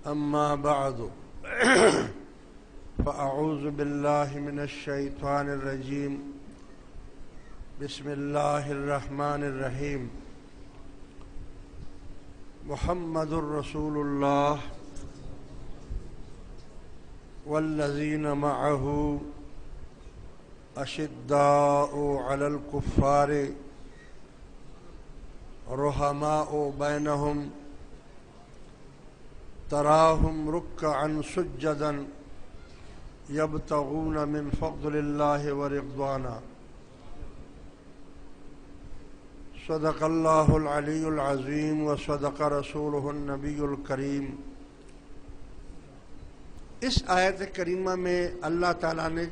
أما بعد فأعوذ بالله من الشيطان الرجيم بسم الله الرحمن الرحيم محمد رسول الله والذين معه أشداء على الكفار رحماء بينهم تراهم ركعا سجدا يبتغون من فضل الله ورضوانا صدق الله العلي العظيم وصدق رسوله النبي الكريم۔ اس آیت کریمہ میں اللہ تعالیٰ نے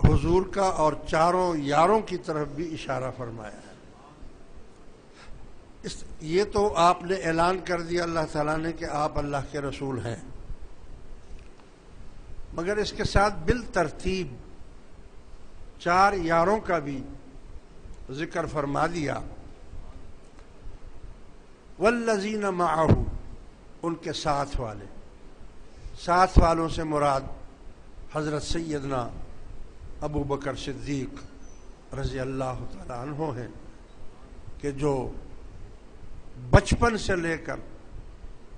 حضور کا اور چاروں یاروں کی طرف بھی اشارہ فرمایا ہے۔ یہ تو آپ نے اعلان کر دیا اللہ تعالیٰ نے کہ آپ اللہ کے رسول ہیں، مگر اس کے ساتھ بالترتیب چار یاروں کا بھی ذکر فرما دیا۔ والذین معہ، ان کے ساتھ والے، ساتھ والوں سے مراد حضرت سیدنا ابو بکر صدیق رضی اللہ تعالی عنہ ہیں کہ جو بچپن سے لے کر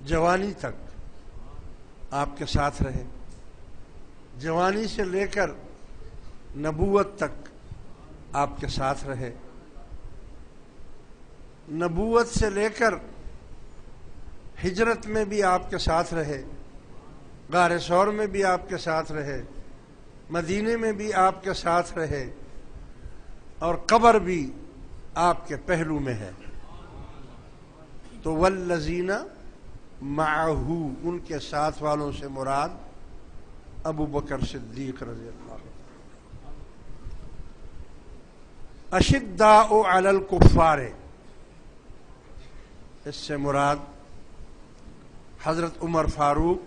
جوانی تک آپ کے ساتھ رہے، جوانی سے لے کر نبوت تک آپ کے ساتھ رہے، نبوت سے لے کر ہجرت میں بھی آپ کے ساتھ رہے، غار ثور میں بھی آپ کے ساتھ رہے، مدینے میں بھی آپ کے ساتھ رہے، اور قبر بھی آپ کے پہلو میں ہے۔ تو والذین معہ، ان کے ساتھ والوں سے مراد ابو بکر صدیق رضی اللہ عنہ۔ اشداء علی الکفار، اس سے مراد حضرت عمر فاروق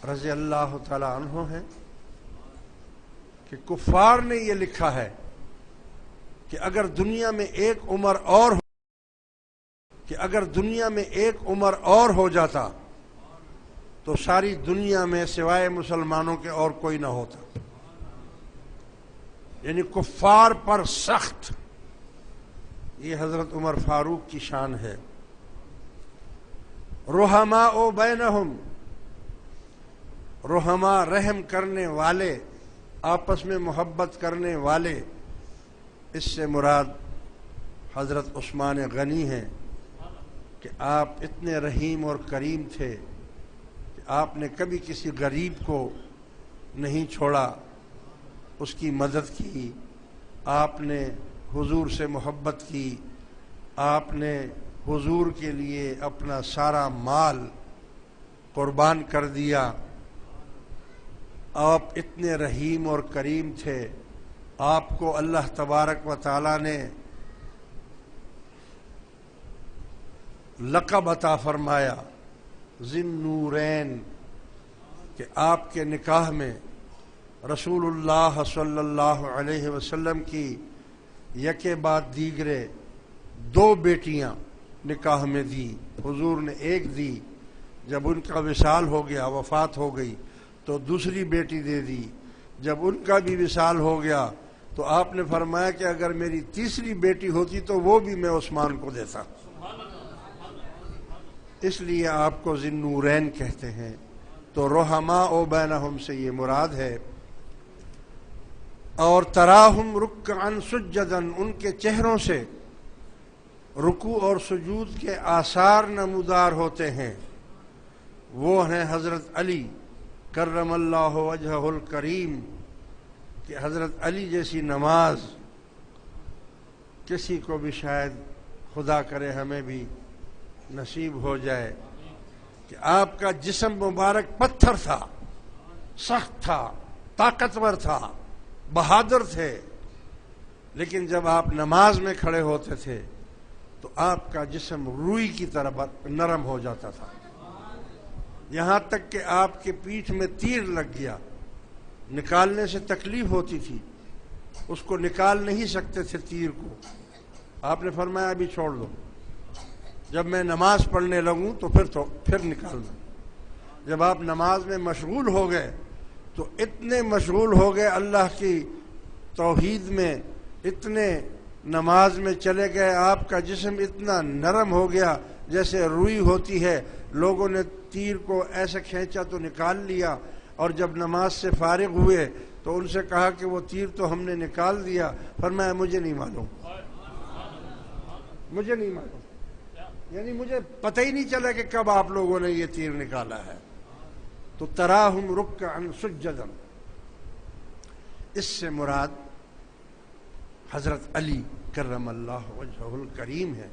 رضی اللہ تعالی عنہ ہیں کہ کفار نے یہ لکھا ہے کہ اگر دنیا میں ایک عمر اور ہو جاتا تو ساری دنیا میں سوائے مسلمانوں کے اور کوئی نہ ہوتا، یعنی کفار پر سخت۔ یہ حضرت عمر فاروق کی شان ہے۔ رحماء بینہم، رحما رحم کرنے والے، آپس میں محبت کرنے والے، اس سے مراد حضرت عثمان غنی ہیں کہ آپ اتنے رحیم اور کریم تھے کہ آپ نے کبھی کسی غریب کو نہیں چھوڑا، اس کی مدد کی، آپ نے حضور سے محبت کی، آپ نے حضور کے لیے اپنا سارا مال قربان کر دیا۔ آپ اتنے رحیم اور کریم تھے، آپ کو اللہ تبارک و تعالی نے لقب عطا فرمایا ذی النورین، کہ آپ کے نکاح میں رسول اللہ صلی اللہ علیہ وسلم کی یکے بعد دیگرے دو بیٹیاں نکاح میں دی۔ حضور نے ایک دی، جب ان کا وصال ہو گیا، وفات ہو گئی، تو دوسری بیٹی دے دی۔ جب ان کا بھی وصال ہو گیا تو آپ نے فرمایا کہ اگر میری تیسری بیٹی ہوتی تو وہ بھی میں عثمان کو دیتا۔ اس لیے آپ کو ذی النورین کہتے ہیں۔ تو رحماء بینہم سے یہ مراد ہے۔ اور تراہم رکعا سجدا، ان کے چہروں سے رکوع اور سجود کے آثار نمودار ہوتے ہیں۔ وہ ہیں حضرت علی کرم اللہ وجہہ الکریم، کہ حضرت علی جیسی نماز کسی کو بھی شاید خدا کرے ہمیں بھی نصیب ہو جائے، کہ آپ کا جسم مبارک پتھر تھا، سخت تھا، طاقتور تھا، بہادر تھے، لیکن جب آپ نماز میں کھڑے ہوتے تھے تو آپ کا جسم روئی کی طرح نرم ہو جاتا تھا، یہاں تک کہ آپ کے پیٹھ میں تیر لگ گیا، نکالنے سے تکلیف ہوتی تھی، اس کو نکال نہیں سکتے تھے تیر کو۔ آپ نے فرمایا ابھی چھوڑ دو، جب میں نماز پڑھنے لگوں تو پھر نکالنا۔ جب آپ نماز میں مشغول ہو گئے تو اتنے مشغول ہو گئے اللہ کی توحید میں، اتنے نماز میں چلے گئے، آپ کا جسم اتنا نرم ہو گیا جیسے روئی ہوتی ہے، لوگوں نے تیر کو ایسے کھینچا تو نکال لیا، اور جب نماز سے فارغ ہوئے تو ان سے کہا کہ وہ تیر تو ہم نے نکال دیا، فرمایا مجھے نہیں معلوم، مجھے نہیں معلوم، یعنی مجھے پتہ ہی نہیں چلا کہ کب آپ لوگوں نے یہ تیر نکالا ہے۔ تو تراہم رکعا سجدا، اس سے مراد حضرت علی کرم اللہ وجہہ الکریم ہے۔